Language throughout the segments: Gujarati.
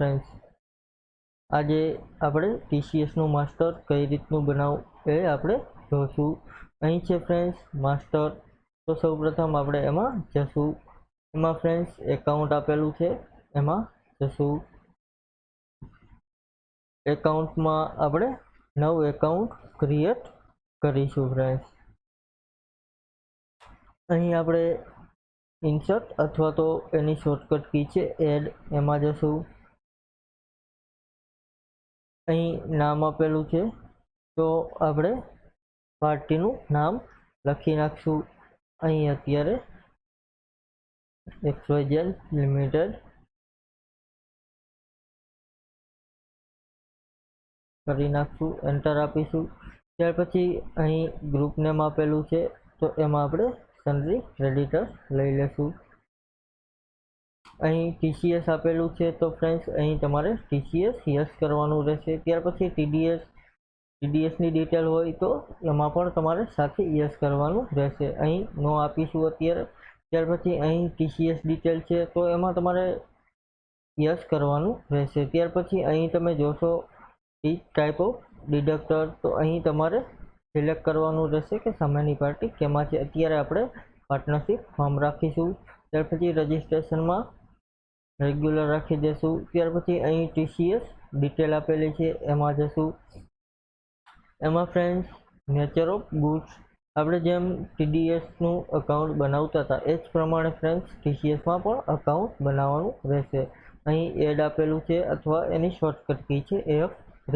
फ्रेंड्स आज આપણે ટીસીએસનું માસ્ટર કઈ રીતનું બનાવવું એ આપણે જોશું। અહીં છે ફ્રેન્ડ્સ માસ્ટર। તો સૌપ્રથમ આપણે એમાં જશું। એમાં ફ્રેન્ડ્સ એકાઉન્ટ આપેલું છે, એમાં જશું। એકાઉન્ટમાં આપણે નવું એકાઉન્ટ ક્રિએટ કરીશું ફ્રેન્ડ્સ। અહીં આપણે ઇન્સર્ટ અથવા તો એની શોર્ટકટ કી છે એડ, એમાં જશું। અહીં નામ આપેલું છે તો આપણે પાર્ટીનું નામ લખી નાખશું। અહીં અત્યારે XYZ લિમિટેડ કરી નાખશું, એન્ટર આપીશું। ત્યાર પછી અહીં ગ્રુપ નેમ આપેલું છે તો એમાં આપણે સનરી ક્રેડિટર લઈ લેશું। અહીં ટીસીએસ આપેલું છે તો ફ્રેન્ડ્સ અહીં તમારે ટીસીએસ યસ કરવાનું રહેશે। ત્યાર પછી ટીડીએસની ડિટેલ હોય તો એમાં પણ તમારે સાથે યસ કરવાનું રહેશે। અહીં નો આપીશું અત્યારે। ત્યાર પછી અહીં ટીસીએસ ડિટેલ છે તો એમાં તમારે યસ કરવાનું રહેશે। ત્યાર પછી અહીં તમે જોશો ટાઈપ ઓફ ડિડક્ટર, તો અહીં તમારે સિલેક્ટ કરવાનું રહેશે કે સામેની પાર્ટી કેમાં છે। અત્યારે આપણે પાર્ટનરશિપ ફોર્મ રાખીશું। ત્યાર પછી રજિસ્ટ્રેશનમાં રેગ્યુલર રાખી દેશું। ત્યાર પછી અહીં ટીસીએસ ડિટેલ આપેલી છે એમાં જશું। એમાં ફ્રેન્ડ્સ નેચર ઓફ ગુડ્સ, આપણે જેમ ટીડીએસનું અકાઉન્ટ બનાવતા હતા એ જ પ્રમાણે ફ્રેન્ડ્સ ટીસીએસમાં પણ અકાઉન્ટ બનાવવાનું રહેશે। અહીં એડ આપેલું છે અથવા એની શોર્ટકટ કી છે F3।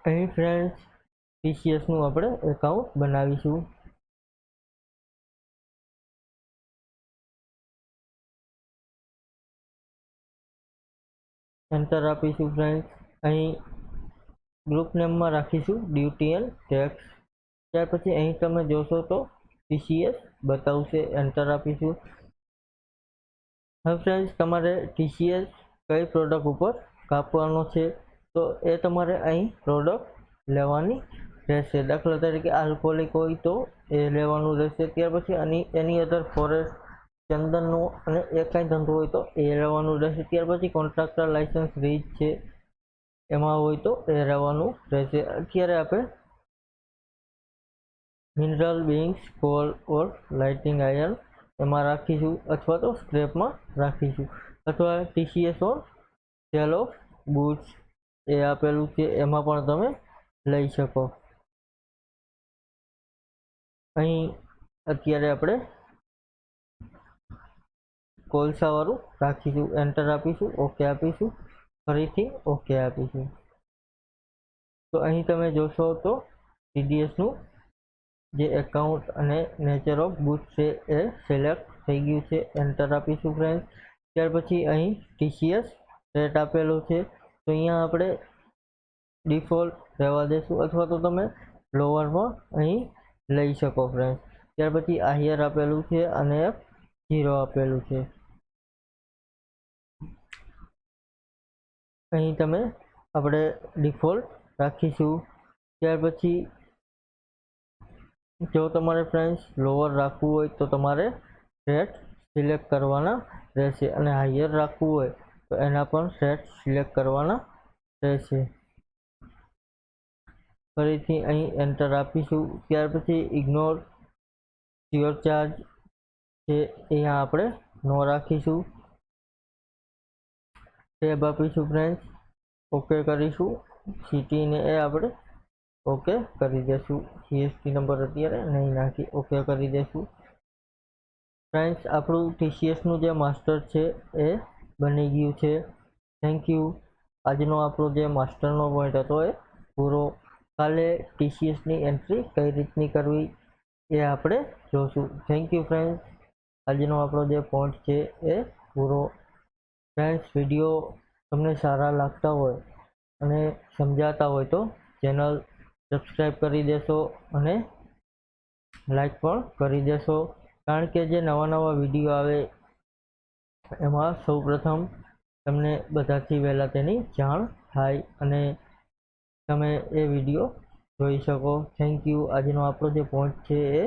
અહીં ફ્રેન્ડ્સ ટીસીએસનું આપણે એકાઉન્ટ બનાવીશું। એન્ટર આપીશું ફ્રેન્ડ્સ। અહીં ગ્રુપ નેમમાં રાખીશું ડ્યુટી એન્ડ ટેક્સ। ત્યાર પછી અહીં તમે જોશો તો ટીસીએસ બતાવશે, એન્ટર આપીશું। હવે ફ્રેન્ડ્સ તમારે ટીસીએસ કઈ પ્રોડક્ટ ઉપર કાપવાનો છે તો એ તમારે અહીં પ્રોડક્ટ લેવાની રહેશે। દાખલા તરીકે આલ્કોહોલિક હોય તો એ લેવાનું રહેશે। ત્યાર પછી એની અધર ફોરેસ્ટ, ચંદનનું અને એ કાંઈ ધંધો હોય તો એ રહેવાનું રહેશે। ત્યાર પછી કોન્ટ્રાક્ટર લાઇસન્સ રીચ છે એમાં હોય તો એ રહેવાનું રહેશે। અત્યારે આપણે mineral being, coal or lignite iron એમાં રાખીશું અથવા તો સ્ક્રેપમાં રાખીશું, અથવા TCS or sale of goods એ આપેલું છે એમાં પણ તમે લઈ શકો। અહીં અત્યારે આપણે કોલસાવાળું રાખીશું, એન્ટર આપીશું, ઓકે આપીશું, ફરીથી ઓકે આપીશું। તો અહીં તમે જોશો તો ટીડીએસનું જે એકાઉન્ટ અને નેચર ઓફ ગુડ્સ છે એ સિલેક્ટ થઈ ગયું છે, એન્ટર આપીશું ફ્રેન્ડ્સ। ત્યાર પછી અહીં ટીસીએસ રેટ આપેલો છે તો અહીંયા આપણે ડિફોલ્ટ રહેવા દેશું અથવા તો તમે લોઅરમાં અહીં લઈ શકો ફ્રેન્ડ્સ। ત્યાર પછી હાયર આપેલું છે અને 0 આપેલું છે। અહીં તમે આપણે ડિફોલ્ટ રાખીશું। ત્યાર પછી જો તમારે ફ્રેન્ડ્સ લોઅર રાખવું હોય તો તમારે રેટ સિલેક્ટ કરવાના રહેશે અને હાયર રાખવું હોય તો એના પણ રેટ સિલેક્ટ કરવાના રહેશે। ફરીથી અહીં એન્ટર આપીશું। ત્યાર પછી ઇગ્નોર યોર ચાર્જ છે અહીંયા આપણે નો રાખીશું, ટેબ આપીશું ફ્રેન્ડ્સ, ઓકે કરીશું। સિટીને એ આપણે ઓકે કરી દેશું, જીએસટી નંબર અત્યારે નહીં નાખી, ઓકે કરી દેશું ફ્રેન્ડ્સ। આપણું ટીસીએસનું જે માસ્ટર છે એ બની ગયું છે। Thank you. આજનો આપણો જે માસ્ટરનો પોઈન્ટ હતો એ પૂરો। કાલે ટીસીએસની એન્ટ્રી કઈ રીતની કરવી એ આપણે જોશું। Thank you friends. આજનો આપણો જે પોઈન્ટ છે એ પૂરો। ફ્રેન્ડ્સ વિડીયો તમને સારા લાગતા હોય અને સમજાતા હોય તો ચેનલ સબસ્ક્રાઈબ કરી દેશો અને લાઈક પણ કરી દેશો, કારણ કે જે નવા વિડીયો આવે એમાં સૌપ્રથમ તમને બધાથી પહેલાં તેની જાણ થાય અને તમે એ વિડીયો જોઈ શકો। Thank you. આજનો આપણો જે પોઈન્ટ છે એ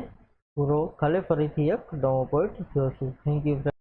પૂરો। કાલે ફરીથી એક નવો પોઈન્ટ જોશું। Thank you.